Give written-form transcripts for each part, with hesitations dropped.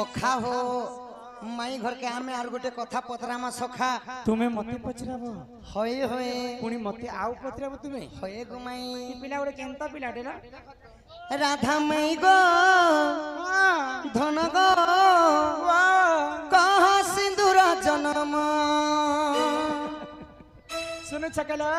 सखा हो माई घर के आमे आर गोटे कथा पतरामा सखा तुम्हें मते पचराबो होए होए पुणी मते आउ पचराबो तुम्हें होए गो माई पिला गोटे केंता पिलाटे ना राधा माई गो धन गो कह सिंदूर जन्म सुनो छकला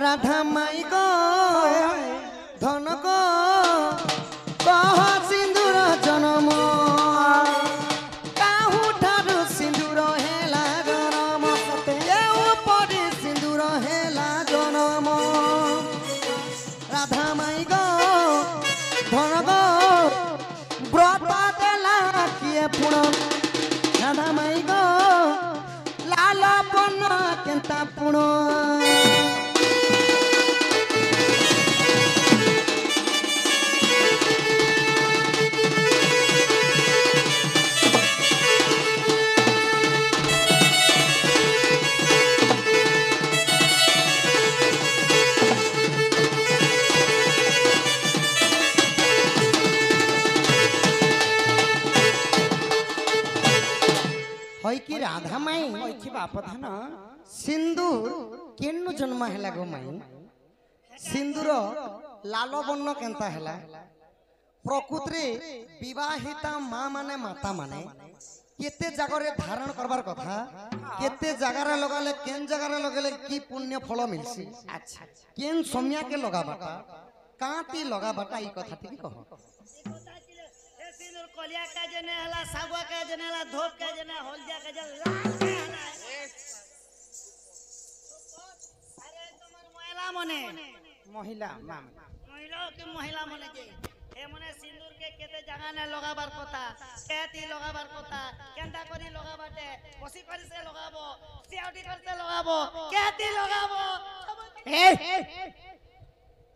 राधा माई गो धन गो कह सिंदूर जन्म काहू ठारू सिंदूर हेला जन्म केउ परी सिंदूर हेला जन्म राधा माई गो धन गो व्रत देला किए पुण राधा माई गो लाल पन केंता पुण कि राधा माई कि बाप था सिंदूर केनु जन्म हैला गो माई सिंदूर लाल बन्न केंता हैला प्रकृति विवाहिता माँ माने माता माने केते जगरे धारण करबार कथा केते जगरे लगाले केन जगरे लगाले की पुण्य फल मिलसी अच्छा केन सोमिया के लगाबाटा कांती लगाबाटा ई कथा ठीक कहो कलिया का जने हला सागवा का जने हला धोप का जने हल्दिया का जने लाल अरे तुम्हार महिला मने महिला माम महिला के महिला मने जे ए मने सिंदूर के केते जगह ने लगाबार कथा केती लगाबार कथा केंदा करी लगाबाटे कसी करी से लगाबो सियाउटी कर से लगाबो केती लगाबो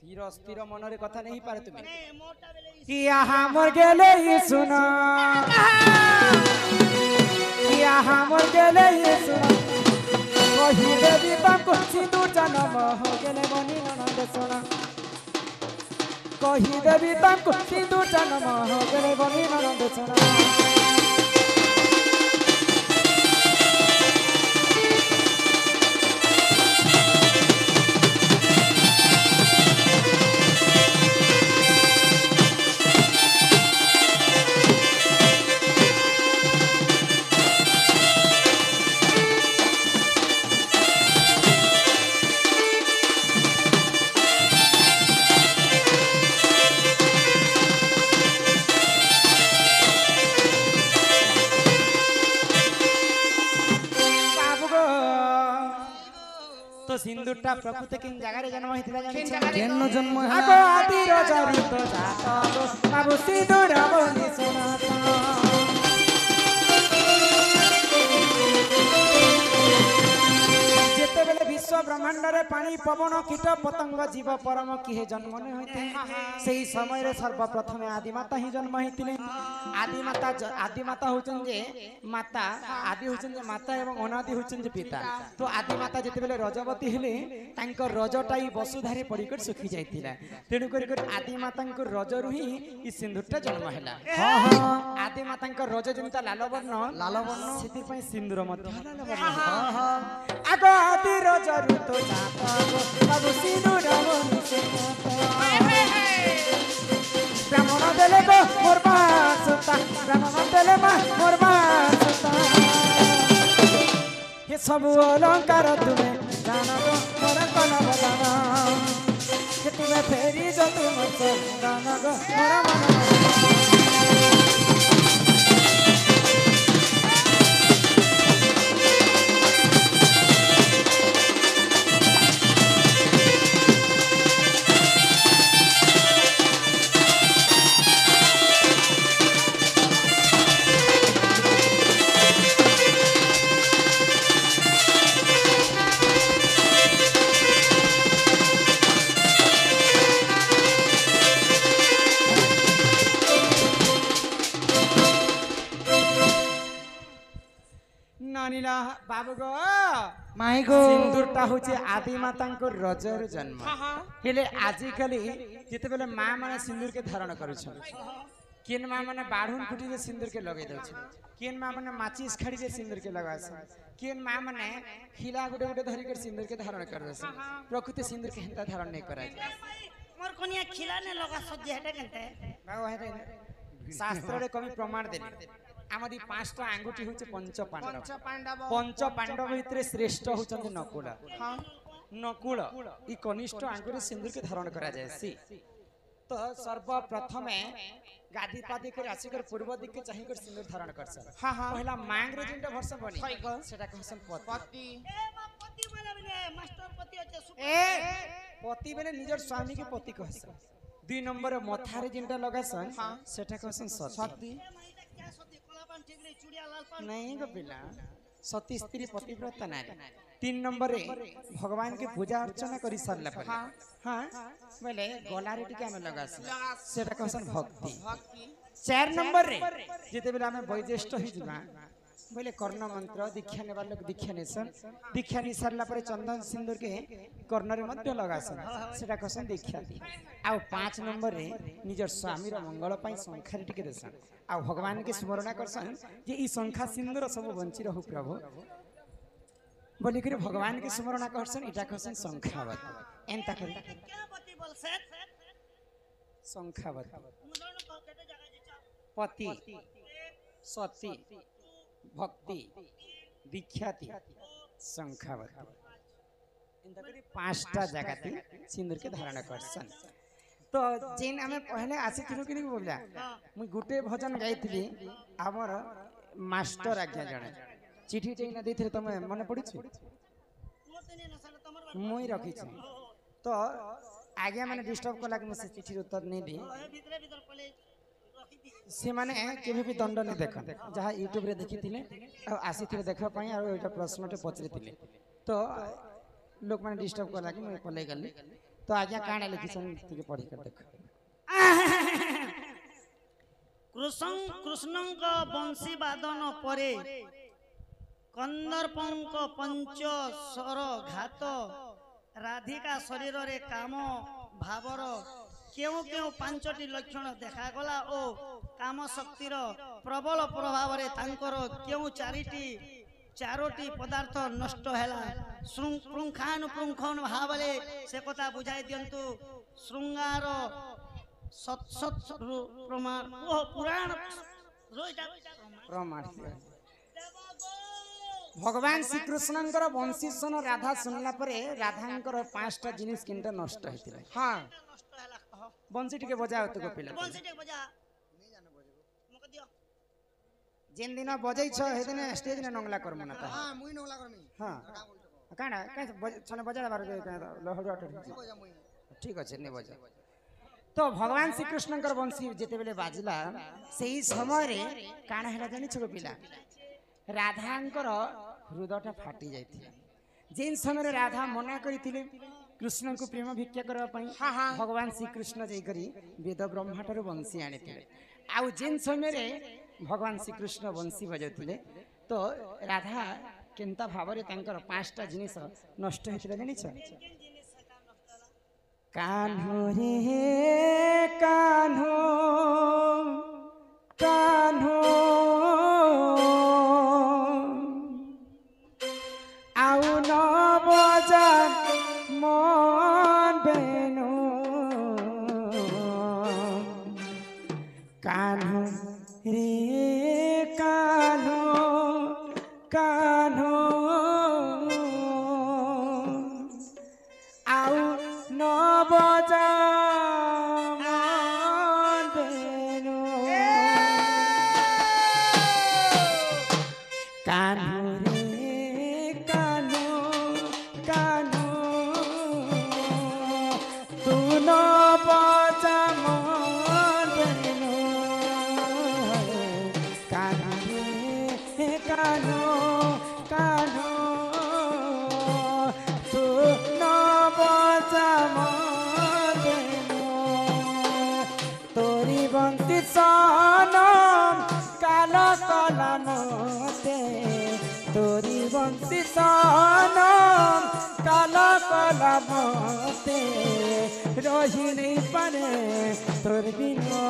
तीर अस्थिर मनरे कथा नहीं पारे तुम्हें मोटा बेले किया हमर गेले ही सुना किया हमर गेले ही सुना कही देवी ताको सिंदूर जन्म हो गेले बनी ननद सोना कही देवी ताको सिंदूर जन्म हो गेले बनी ननद सोना सिंदूरटा प्रकृति किन जगह रे जन्म हितला जानि केन जन्म है आगो आदि रोजारी तो जाता बाबू सिंदूर बनी सोनाता जेते बेले विश्व ब्रह्मांड रे पानी पवन कीट पतंग जीव परम किहे जन्म ने होते सेही समय रे सर्वप्रथम आदि माता ही जन्म हितिले आदि माता होचन जे माता आदि होचन जे माता एवं अनादि होचन जे पिता तो आदि माता जेते बेले रजवती हेले तांको रजटाई वसुधारे पड़िकर सुखी जाइतिला तेनु कर आदि मातांको रजरु ही ई सिंदूरटा जन्म हैला हां हां आदि मातांको रज जनिता लाल वर्ण सेति पई सिंदूर मध्य लाल वर्ण हां हां आगो आदि रजरु तो जाता गो बाबू सिंदूर बनी सोनाता ब्राह्मण देले गो मोर बासुता ब्राह्मण देले मोर बासुता ये सब अलंकार तुम्हें जाना गो मोर कन बदाना ये तुम्हें फेरी जो तुम जाना गो मोर मन बाबू गो माई गो सिंदूरटा होचे आदि मातांको रजर जन्म हेले आजि खाली जेते बेले मां माने सिंदूर के धारण करूछन केन माँ माने बाढ़ुन खुटी जे सिंदूर के लगे दउछ केन माँ माने माचिस खड़ी जे सिंदूर के लगास केन माँ माने खिला गुटे गुटे धरि के सिंदूर के धारण कर दस प्रकृति सिंदूर के हेंता धारण नहीं कराय मोर कोनिया खिलाने लगा सज्जे हेटे केनते बाबू हेते शास्त्र रे कमी प्रमाण देली आमदी पांचटा आंगुठी होचे पंच पांडव भितरे श्रेष्ठ होचंती नकुल नकुल ई कनिष्ठ आंगुरे सिंदूर के धारण करा जाय सी तो सर्वप्रथमे गादी पादी कर आसिकर पूर्व दिक के चाहि कर सिंदूर धारण करसन हां हां पहला मांग रे जिनटा वर्ष बनी सेटा कहसन पति ए मा पति बोले बने मास्टर पति होचे ए पति बेले निजर स्वामी के पति कहसन 2 नंबर मथा रे जिनटा लगासन सेटा कहसन सती क्या सती कोलापान ठीक रे चूड़िया लाल पान नहीं गो पिला सती स्त्री पतिव्रता नारी 3 नंबर रे भगवान के पूजा अर्चना करी सारला पर हां बोले गलारे टिके हम लगास सेटा कहसन भक्ति 4 नंबर रे जेते बेला हमें वैज्येष्ठ ही जिबा बोले कर्ण मंत्र दीक्षा नेबा लोग दीक्षा नेसन दीक्षा नि सारला पर चंदन सिंदूर के कर्ण रे मध्य लगासन सेटा कहसन दीक्षा आ 5 नंबर रे निजर स्वामी रो मंगल पई संखारी टिके देसन आ भगवान के स्मरण करसन जे ई संखा सिंदूर सब बंची रहु प्रभु बोली करे भगवान के स्मरण करसन इटा कहसन संखावत एंता करी क्या पति बोलसे संखावत मुंडन को केते जगह जिचा पति सती भक्ति दीक्षाति संखावत एंता करी पांचटा जगहती सिंदूर के धारण करसन तो जेन हमें पहले आसी किनु किनु बोलला मुई गुटे भजन गाइथिली हमर मास्टर आज्ञा जणे चिठी टे न देथिरे तमे मन पड़ी छु मोते ने नसाले तमर मुई रखी छु तो आज्ञा माने डिस्टर्ब कला कि मुसे चिठी उत्तर नहीं दी भीतर भीतर पले रखी दी से माने केबे भी दंड नहीं देखन जहा यूट्यूब रे देखिथिले आ आसीथिले देखा पई आ एटा प्रश्नटे पचरिथिले तो लोक माने डिस्टर्ब कला कि मुई पले गली तो आज्ञा काना लिखिसन तिके पढ़ी कर देख कृष्णଙ୍କ ବଂଶୀ ବାଦନ ପରେ କନ୍ଦର୍ପଙ୍କ ପଞ୍ଚ ସ୍ୱର ଘାତ ରାଧିକା ଶରୀରରେ କାମ ଭାବର କେଉଁ କେଉଁ ପାଞ୍ଚଟି ଲକ୍ଷଣ ଦେଖାଗଲା ଓ କାମ ଶକ୍ତିର ପ୍ରବଳ ପ୍ରଭାବରେ ତାଙ୍କର କେଉଁ ଚାରୋଟି ପଦାର୍ଥ ନଷ୍ଟ ହେଲା ପୁଙ୍ଖାନୁପୁଙ୍ଖ ଭାବରେ ସେ କଥା ବୁଝାଇ ଦିଅନ୍ତୁ ଶୃଙ୍ଗାର प्रमाण ओ पुराण प्रमाण भगवान श्री कृष्णंकर वंशी सन राधा सुनला परे राधांकर 5टा जिनिस किंटा नष्ट हेतिले हां वंशी टिके बजा तो गोपिला वंशी टिके बजा नहीं जाने बजेबो मक दियो जेन दिन बजै छ हे दिन स्टेज ने नंगला करम ना हां मुई नंगला करमी हां काना छने बजा बार लहड़ अट ठीक अछि ने बजा तो भगवान श्री कृष्णंकर वंशी जेते बेले बाजिला सेही समय रे काना हेला जानि छ पिला राधांकर हृदयटा फाटी जाइथिला जेन समय रे राधा मना करिथिले कृष्ण को प्रेम भिक्षा करबा पई भगवान श्री कृष्ण जई करी वेद ब्रह्माटर वंशी आनिथिले आ जेन समय रे भगवान श्री कृष्ण वंशी बजाउथिले तो राधा केनता भावरे तांकर 5टा जिनिस नष्ट हेतिला जानि छ कान्हो रे कान्हो कान्हो आउ न बजा मन बेनु कान्हो रे कान्हो कान्हो आउ न बजा मन बेनु कान्हो रे कान्हो कान्हो तू न बजा मन बेनु कान्हो रे कान्हो कान्हो तू न बजा मन बेनु तोरी बंती सनम काल कलमते तोरी बंती सनम काल कलमते रही नहीं पारे तोर बिना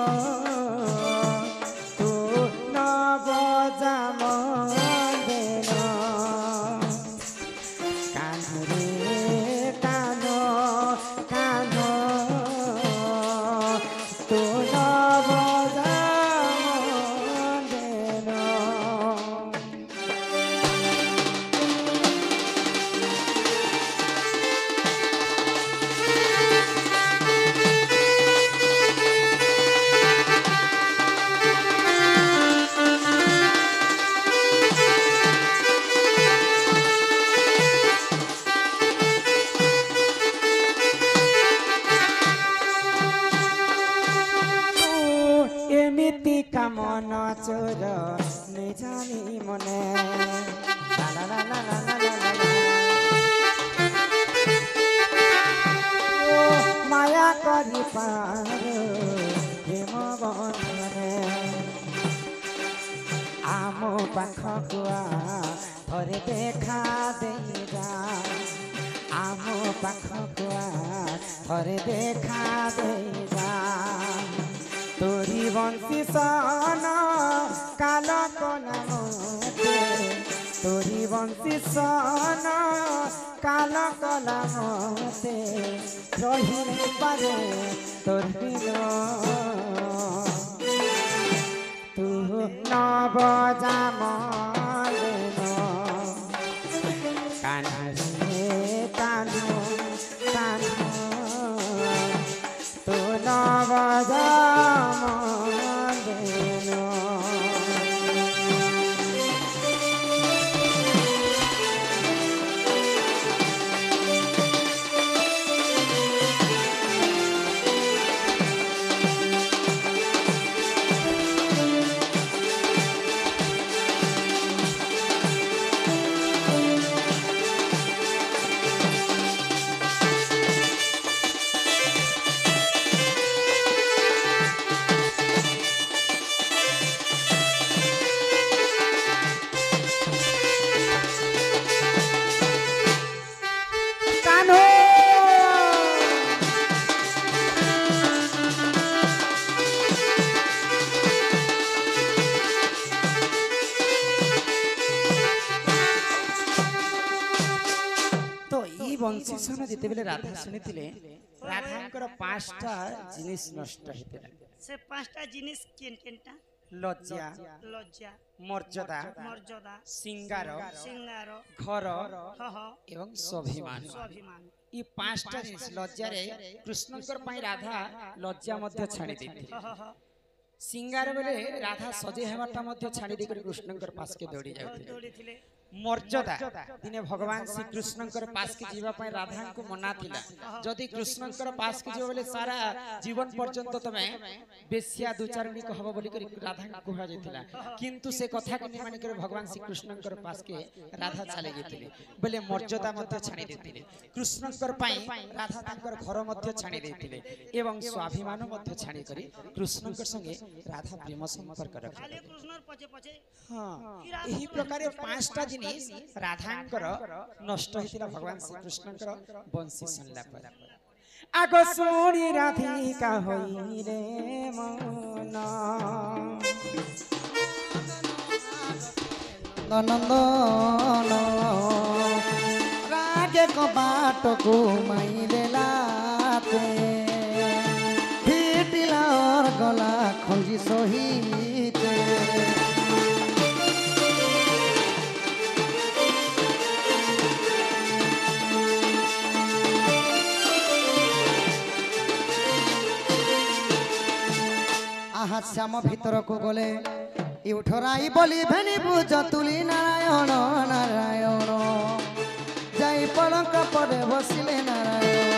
তো নব জামদেন। এমিতি কামন চোর নে জানি মনে লা লা লা লা লা লা লা লা। ও মায়া করি পার প্রেম বন্ধনে আম পাখকু থরে দেখা দেই যা। আম পাখকু থরে দেখা দেই যা। তোরি বংশী সন কাল কলামতে তোরি বংশী সন কাল কলামতে রহিলে পারে তোর বিন তু নব জামদেন কানহে কানু কানু তু নব জামদেন। বংশী সন যেতেবেলে রাধা শুনিলে রাধাঙ্কর পাঁচটা জিনিস নষ্ট হইতে লাগে। সে পাঁচটা জিনিস কেনটা? লজ্জা, লজ্জা, মর্যাদা, মর্যাদা, সিঙ্গার, সিঙ্গার, ঘর হহ, এবং স্বাভিমান। স্বাভিমান। এই পাঁচটা জিনিস লজ্জারে কৃষ্ণঙ্কর পাই রাধা লজ্জা মধ্যে ছাড়ি দিতে। হহ, সিঙ্গার বেলে রাধা সজে হেবাটা মধ্যে ছাড়ি দিয়ে কৃষ্ণঙ্কর পাশকে দৌড়ি যাଉଥିଲେ। দৌড়িଥିଲେ। মর্যাদা দিনে ভগবান শ্রীকৃষ্ণঙ্কর পাশকে ଯିବା ପାଇଁ ରାଧାଙ୍କୁ ମନା ଥିଲା। ଯଦି କୃଷ୍ଣଙ୍କର ପାଶକୁ ଯିବ ବୋଲେ ସାରା ଜୀବନ ପର୍ଯ୍ୟନ୍ତ ତମେ ବେଶ୍ୟା ଦୁଚାରଣୀ ହବ ବୋଲି କରି ରାଧାଙ୍କୁ କୁହାଯାଇଥିଲା। କିନ୍ତୁ ସେ କଥାକୁ ନିମାନି କରି ଭଗବାନ ଶ୍ରୀକୃଷ୍ଣଙ୍କର ପାଶକେ ରାଧା ଚାଲି ଯାଇଥିଲେ ବୋଲେ ମର୍ଯାଦା ମଧ୍ୟ ଛାଣି ଦେଇଥିଲେ। କୃଷ୍ଣଙ୍କର ପାଇଁ ରାଧା ତାଙ୍କର ଘର ମଧ୍ୟ ଛାଣି ଦେଇଥିଲେ ଏବଂ ସ୍ୱାଭିମାନ ମଧ୍ୟ ଛାଣି କରି କୃଷ୍ଣଙ୍କ ସଙ୍ଗେ ରାଧା ପ୍ରେମ ସମ୍ପର୍କ ରଖିଥିଲେ। ଖାଲି କୃଷ୍ଣର ପଛେ ପଛେ। ହଁ, ଏହି ପ୍ରକାର ପାଞ୍ଚଟା ଜିନିଷ ରାଧାଙ୍କର ନଷ୍ଟ ହେଇଥିଲା ଭଗବାନ ଶ୍ରୀକୃଷ୍ଣଙ୍କର ବଂଶୀ ଶୁଣିଲା ପରେ। ଆଗ ଶୁଣି ରାଧିକା ହୋଇରେ ମନ ନନ୍ଦନ ରାଗେ କବାଟକୁ ମାଇଦେଲାତେ ଫିଟିଲା ଗଲା ଖଞ୍ଜି ସହିତେ আহা শ্যাম ভিতরকু গলে ইউঠরাই বলি ভেনি বুঝ তুলি নারায়ণ নারায়ণ যাই পলঙ্ক পরে বসিলে নারায়ণ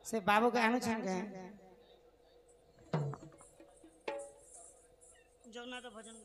ସେ ବାବୁକୁ ଆଣୁଛନ୍ କେ ଜଗନ୍ନାଥ ଭଜନ